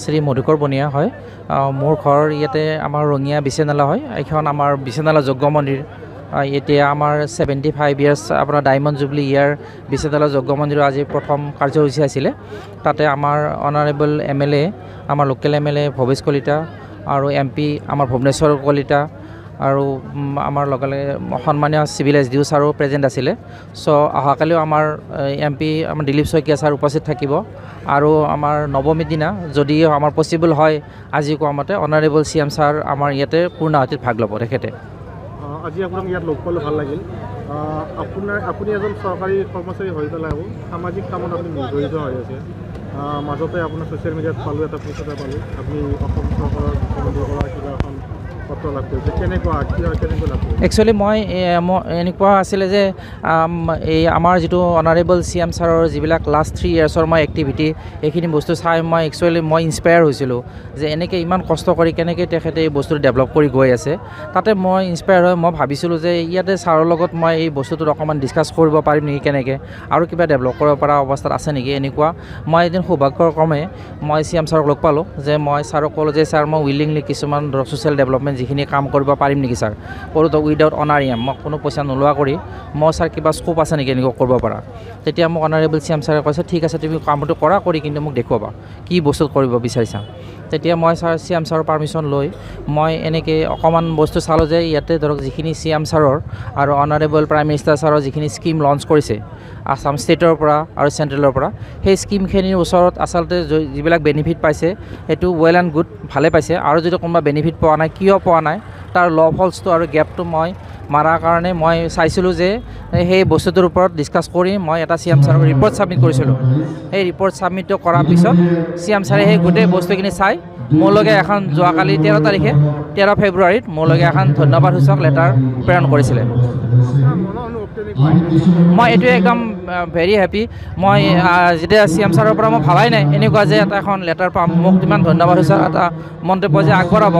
শ্ৰী মধুকৰ বনিয়া হয়। মোৰ ঘৰ ইয়াতে আমাৰ ৰঙিয়া বিশ্বনালা হয়। এইখন আমাৰ বিশ্বনালা যজ্ঞ মন্দিৰ। এতিয়া আমাৰ 75 ইয়াৰ্ছ আপোনাৰ ডায়মণ্ড জুবলি ইয়াৰ বিশ্বনালা যজ্ঞ মন্দিৰৰ আজি প্ৰথম কাৰ্যসূচী আছিলে। তাতে আমাৰ অনাৰেবল MLA আমাৰ লোকেল MLA ভৱেশ কলিতা আৰু MP আমাৰ ভুৱনেশ্বৰ কলিতা আৰু আমাৰ লগে লগে সন্মানীয় চিভিল SDO ছাৰো প্ৰেজেণ্ট আছিলে। চ' অহাকালিও আমাৰ MP আমাৰ দিলীপ শইকীয়া ছাৰ উপস্থিত থাকিব আৰু আমাৰ নৱমীৰ দিনা যদি আমাৰ পচিবল হয় আজি কোৱা মতে অনাৰেবল CM ছাৰ আমাৰ ইয়াতে পূৰ্ণাহুতিত ভাগ ল'ব তেখেতে। আজি আপোনাক ইয়াত লগ পালে ভাল লাগিল। আপুনি এজন চৰকাৰী কৰ্মচাৰী হৈ পেলাই সামাজিক কামত আপুনি জড়িত হৈ আছে। মাজতে আপোনাৰ ছ'চিয়েল মিডিয়াত পালোঁ এটা পোষ্ট এটা পালোঁ আপুনি অসম চৰকাৰৰ মুখ্যমন্ত্ৰীৰ পৰা কিবা এখন পত্ৰ লাভ কৰিছে। কেনেকুৱা লাভ কৰিছে? একচুৱেলি মই এনেকুৱা আছিলে যে এই আমাৰ যিটো অনাৰেবল CM ছাৰৰ যিবিলাক লাষ্ট 3 ইয়াৰ্ছৰ মই এক্টিভিটি এইখিনি বস্তু চাই মই ইনস্পায়াৰ হৈছিলোঁ যে এনেকৈ ইমান কষ্ট কৰি কেনেকৈ তেখেতে এই বস্তুটো ডেভেলপ কৰি গৈ আছে। তাতে মই ইনস্পায়াৰ হৈ মই ভাবিছিলোঁ যে ইয়াতে ছাৰৰ লগত মই এই বস্তুটোত অকণমান ডিছকাছ কৰিব পাৰিম নেকি, কেনেকৈ আৰু কিবা ডেভেলপ কৰিব পৰা অৱস্থাত আছে নেকি এনেকুৱা। মই এদিন সৌভাগ্যক্ৰমে মই CM ছাৰক লগ পালোঁ যে মই ছাৰক ক'লোঁ যে ছাৰ মই উইলিংলি কিছুমান ধৰক ছ'চিয়েল ডেভেলপমেণ্ট যিখিনি কাম কৰিব পাৰিম নেকি ছাৰ। ক'লোঁ উইদাউট অনাৰিয়াম মই কোনো পইচা নোলোৱা কৰি মই ছাৰ কিবা স্কোপ আছে নেকি এনেকুৱা কৰিব পৰা। তেতিয়া মোক অনাৰেবল CM ছাৰে কৈছে ঠিক আছে তুমি কামটো কৰি কিন্তু মোক দেখুৱাবা কি বস্তু কৰিব বিচাৰিছা। তেতিয়া মই CM ছাৰৰ পাৰ্মিশ্যন লৈ মই এনেকৈ অকণমান বস্তু চালোঁ যে ইয়াতে ধৰক যিখিনি CM ছাৰৰ আৰু অনাৰেবল প্ৰাইম মিনিষ্টাৰ ছাৰৰ যিখিনি স্কিম লঞ্চ কৰিছে আসাম ষ্টেটৰ পৰা আৰু চেণ্ট্ৰেলৰ পৰা, সেই স্কিমখিনিৰ ওচৰত আচলতে যিবিলাক বেনিফিট পাইছে সেইটো ৱেল এণ্ড গুড ভালে পাইছে। আৰু যদি কোনোবা বেনিফিট পোৱা নাই কিয় পোৱা নাই তাৰ ফলছটো আৰু গেপটো মই মাৰাৰ কাৰণে মই চাইছিলোঁ যে সেই বস্তুটোৰ ওপৰত ডিছকাছ কৰি মই এটা CM ছাৰক ৰিপৰ্ট ছাবমিট কৰিছিলোঁ। সেই ৰিপৰ্ট ছাবমিটটো কৰাৰ পিছত CM ছাৰে সেই গোটেই বস্তুখিনি চাই মোৰলৈকে এখন যোৱাকালি 13 ফেব্ৰুৱাৰীত মোৰলৈকে এখন ধন্যবাদসূচক লেটাৰ প্ৰেৰণ কৰিছিলে। মই এইটোৱে একদম ভেৰি হেপী। মই যেতিয়া CM ছাৰৰ পৰা মই ভাবাই নাই এনেকুৱা যে এটা এখন লেটাৰ পাম, মোক ইমান ধন্যবাদসূচক এটা মন্তব্য যে আগবঢ়াব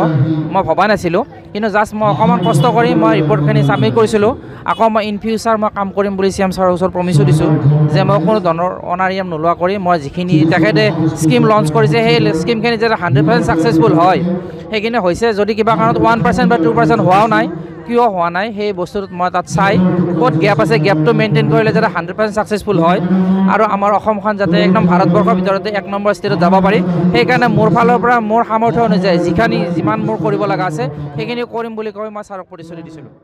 মই ভবা নাছিলোঁ। কিন্তু জাষ্ট মই অকণমান কষ্ট কৰি মই ৰিপৰ্টখিনি ছাবমিট কৰিছিলোঁ। আকৌ মই ইন ফিউচাৰ মই কাম কৰিম বুলি CM ছাৰৰ ওচৰত প্ৰমিছো দিছোঁ যে মই কোনো ধৰণৰ অনাৰিয়াম নোলোৱা কৰি মই যিখিনি তেখেতে স্কিম লঞ্চ কৰিছে সেই স্কিমখিনি যাতে 100% ছাকচেছফুল হয়। সেইখিনি হৈছে, যদি কিবা কাৰণত 1% বা 2% হোৱাও নাই কিয় হোৱা নাই সেই বস্তুটোত মই তাত চাই ক'ত গেপ আছে গেপটো মেইনটেইন কৰিলে যাতে 100% ছাকচেছফুল হয় আৰু আমাৰ অসমখন যাতে একদম ভাৰতবৰ্ষৰ ভিতৰতে 1 নম্বৰ ষ্টেটত যাব পাৰি। সেইকাৰণে মোৰ ফালৰ পৰা মোৰ সামৰ্থ্য অনুযায়ী যিমান মোৰ কৰিব লগা আছে সেইখিনি কৰিম বুলি কৈ মই ছাৰক প্ৰতিশ্ৰুতি দিছিলোঁ।